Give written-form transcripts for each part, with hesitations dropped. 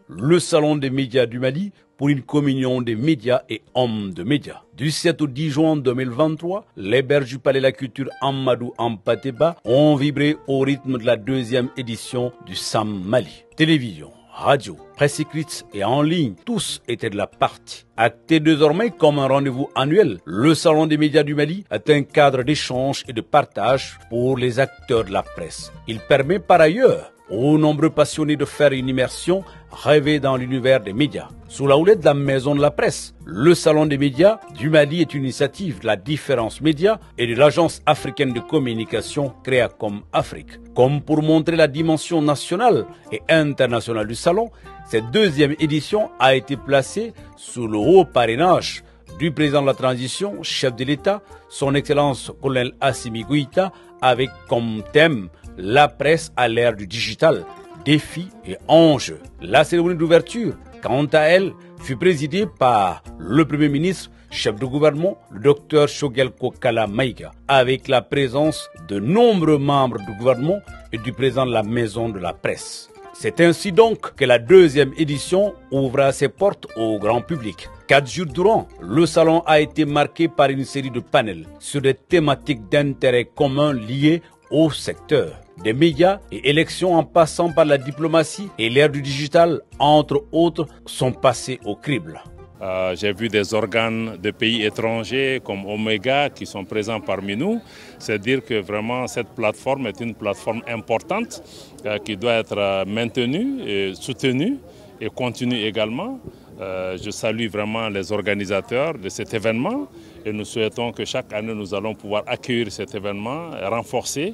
Le salon des médias du Mali pour une communion des médias et hommes de médias. Du 7 au 10 juin 2023, les berges du Palais de la Culture Amadou Ampateba ont vibré au rythme de la deuxième édition du SAM Mali. Télévision, radio, presse écrite et en ligne, tous étaient de la partie. Acté désormais comme un rendez-vous annuel, le Salon des médias du Mali est un cadre d'échange et de partage pour les acteurs de la presse. Il permet par ailleurs aux nombreux passionnés de faire une immersion rêvée dans l'univers des médias. Sous la houlette de la Maison de la Presse, le Salon des médias du Mali est une initiative de la Différence Média et de l'Agence africaine de communication Créacom Afrique. Comme pour montrer la dimension nationale et internationale du Salon, cette deuxième édition a été placée sous le haut parrainage du président de la transition, chef de l'État, son Excellence colonel Assimi Goïta, avec comme thème la presse à l'ère du digital, défis et enjeux. La cérémonie d'ouverture, quant à elle, fut présidée par le Premier ministre, chef de gouvernement, le Dr Choguel Kokala Maïga, avec la présence de nombreux membres du gouvernement et du président de la Maison de la Presse. C'est ainsi donc que la deuxième édition ouvra ses portes au grand public. 4 jours durant, le salon a été marqué par une série de panels sur des thématiques d'intérêt commun liées au secteur. Des médias et élections en passant par la diplomatie et l'ère du digital, entre autres, sont passés au crible. J'ai vu des organes de pays étrangers comme Omega qui sont présents parmi nous. C'est dire que vraiment cette plateforme est une plateforme importante qui doit être maintenue, et soutenue et continue également. Je salue vraiment les organisateurs de cet événement et nous souhaitons que chaque année nous allons pouvoir accueillir cet événement, renforcer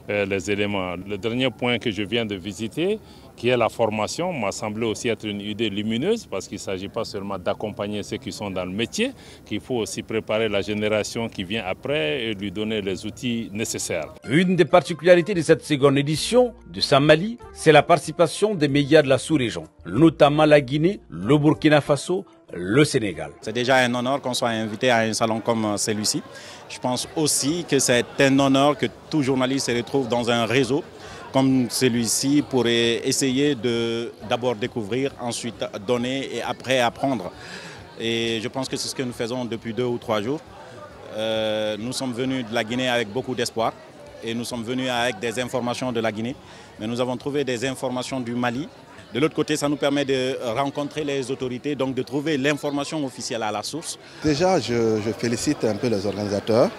les éléments. Le dernier point que je viens de visiter, qui est la formation, m'a semblé aussi être une idée lumineuse parce qu'il ne s'agit pas seulement d'accompagner ceux qui sont dans le métier, qu'il faut aussi préparer la génération qui vient après et lui donner les outils nécessaires. Une des particularités de cette seconde édition du SAM Mali, c'est la participation des médias de la sous-région, notamment la Guinée, le Burkina Faso, le Sénégal. C'est déjà un honneur qu'on soit invité à un salon comme celui-ci. Je pense aussi que c'est un honneur que tout journaliste se retrouve dans un réseau comme celui-ci pour essayer de d'abord découvrir, ensuite donner et après apprendre. Et je pense que c'est ce que nous faisons depuis 2 ou 3 jours. Nous sommes venus de la Guinée avec beaucoup d'espoir et nous sommes venus avec des informations de la Guinée. Mais nous avons trouvé des informations du Mali. De l'autre côté, ça nous permet de rencontrer les autorités, donc de trouver l'information officielle à la source. Déjà, je félicite un peu les organisateurs.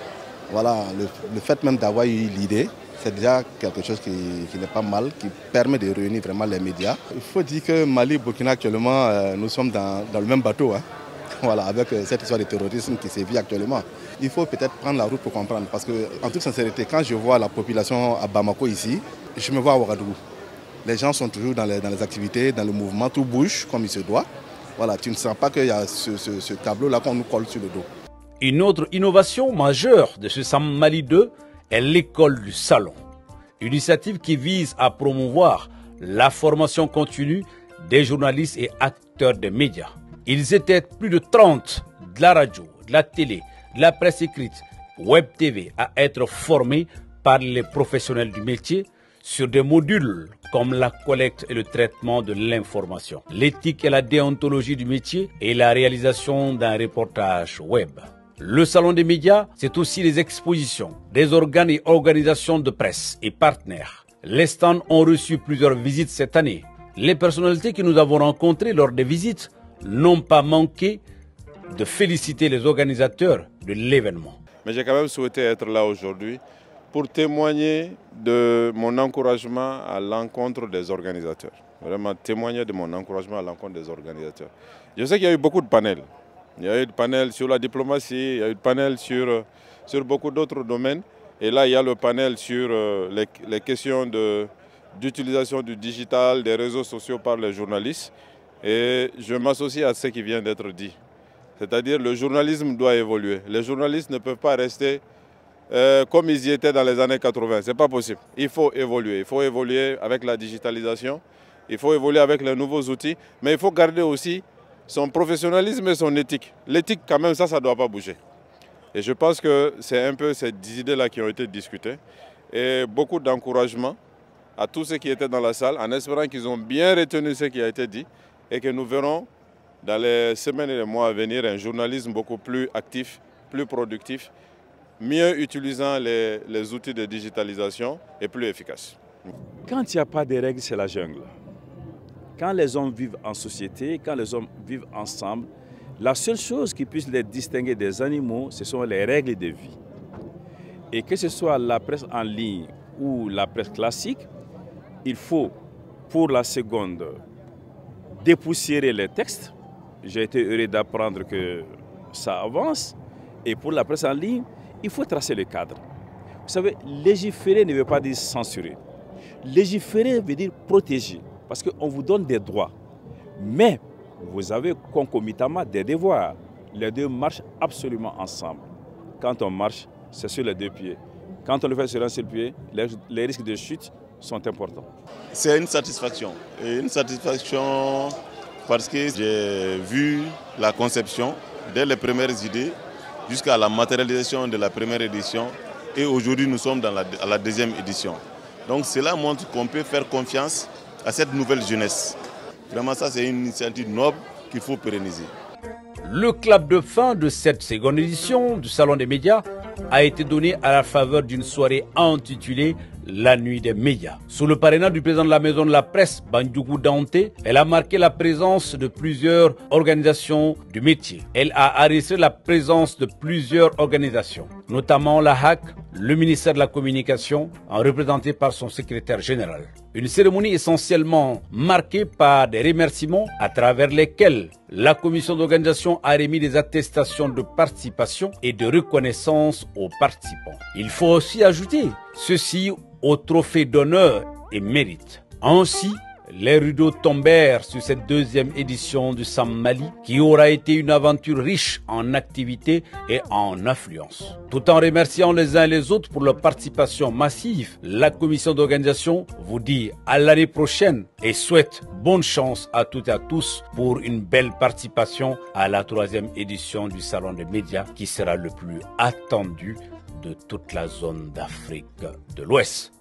Voilà, le fait même d'avoir eu l'idée, c'est déjà quelque chose qui n'est pas mal, qui permet de réunir vraiment les médias. Il faut dire que Mali et Burkina actuellement, nous sommes dans le même bateau. Voilà, avec cette histoire de terrorisme qui sévit actuellement. Il faut peut-être prendre la route pour comprendre. Parce que, en toute sincérité, quand je vois la population à Bamako ici, je me vois à Ouagadougou. Les gens sont toujours dans les activités, dans le mouvement, tout bouge comme il se doit. Voilà, tu ne sens pas qu'il y a ce tableau-là qu'on nous colle sur le dos. Une autre innovation majeure de ce SAM Mali 2 est l'école du salon. Une initiative qui vise à promouvoir la formation continue des journalistes et acteurs des médias. Ils étaient plus de 30 de la radio, de la télé, de la presse écrite, web TV à être formés par les professionnels du métier sur des modules comme la collecte et le traitement de l'information, l'éthique et la déontologie du métier et la réalisation d'un reportage web. Le Salon des médias, c'est aussi les expositions, des organes et organisations de presse et partenaires. Les stands ont reçu plusieurs visites cette année. Les personnalités que nous avons rencontrées lors des visites n'ont pas manqué de féliciter les organisateurs de l'événement. Mais j'ai quand même souhaité être là aujourd'hui pour témoigner de mon encouragement à l'encontre des organisateurs. Vraiment témoigner de mon encouragement à l'encontre des organisateurs. Je sais qu'il y a eu beaucoup de panels. Il y a eu des panels sur la diplomatie, il y a eu des panels sur beaucoup d'autres domaines. Et là, il y a le panel sur les questions d'utilisation du digital, des réseaux sociaux par les journalistes. Et je m'associe à ce qui vient d'être dit. C'est-à-dire que le journalisme doit évoluer. Les journalistes ne peuvent pas rester comme ils y étaient dans les années 80. Ce n'est pas possible. Il faut évoluer. Il faut évoluer avec la digitalisation. Il faut évoluer avec les nouveaux outils. Mais il faut garder aussi son professionnalisme et son éthique. L'éthique, quand même, ça ne doit pas bouger. Et je pense que c'est un peu ces idées-là qui ont été discutées. Et beaucoup d'encouragement à tous ceux qui étaient dans la salle, en espérant qu'ils ont bien retenu ce qui a été dit et que nous verrons dans les semaines et les mois à venir un journalisme beaucoup plus actif, plus productif, mieux utilisant les outils de digitalisation et plus efficace. Quand il n'y a pas de règles, c'est la jungle. Quand les hommes vivent en société, quand les hommes vivent ensemble, la seule chose qui puisse les distinguer des animaux, ce sont les règles de vie. Et que ce soit la presse en ligne ou la presse classique, il faut, pour la seconde, dépoussiérer les textes. J'ai été heureux d'apprendre que ça avance. Et pour la presse en ligne, il faut tracer le cadre. Vous savez, légiférer ne veut pas dire censurer. Légiférer veut dire protéger, parce qu'on vous donne des droits. Mais vous avez concomitamment des devoirs. Les deux marchent absolument ensemble. Quand on marche, c'est sur les deux pieds. Quand on le fait sur un seul pied, les risques de chute sont importants. C'est une satisfaction. Et une satisfaction parce que j'ai vu la conception dès les premières idées jusqu'à la matérialisation de la première édition. Et aujourd'hui, nous sommes à la deuxième édition. Donc cela montre qu'on peut faire confiance à cette nouvelle jeunesse. Vraiment, ça, c'est une initiative noble qu'il faut pérenniser. Le clap de fin de cette seconde édition du Salon des médias a été donné à la faveur d'une soirée intitulée La Nuit des médias. Sous le parrainage du président de la Maison de la Presse, Bandjougou Dante, elle a marqué la présence de plusieurs organisations du métier. Elle a enregistré la présence de plusieurs organisations, notamment la HAC, le ministère de la Communication, représenté par son secrétaire général. Une cérémonie essentiellement marquée par des remerciements à travers lesquels la commission d'organisation a remis des attestations de participation et de reconnaissance aux participants. Il faut aussi ajouter ceci au trophée d'honneur et mérite. Ainsi, les rideaux tombèrent sur cette deuxième édition du Sam Mali qui aura été une aventure riche en activités et en affluence. Tout en remerciant les uns et les autres pour leur participation massive, la commission d'organisation vous dit à l'année prochaine et souhaite bonne chance à toutes et à tous pour une belle participation à la troisième édition du Salon des médias qui sera le plus attendu de toute la zone d'Afrique de l'Ouest.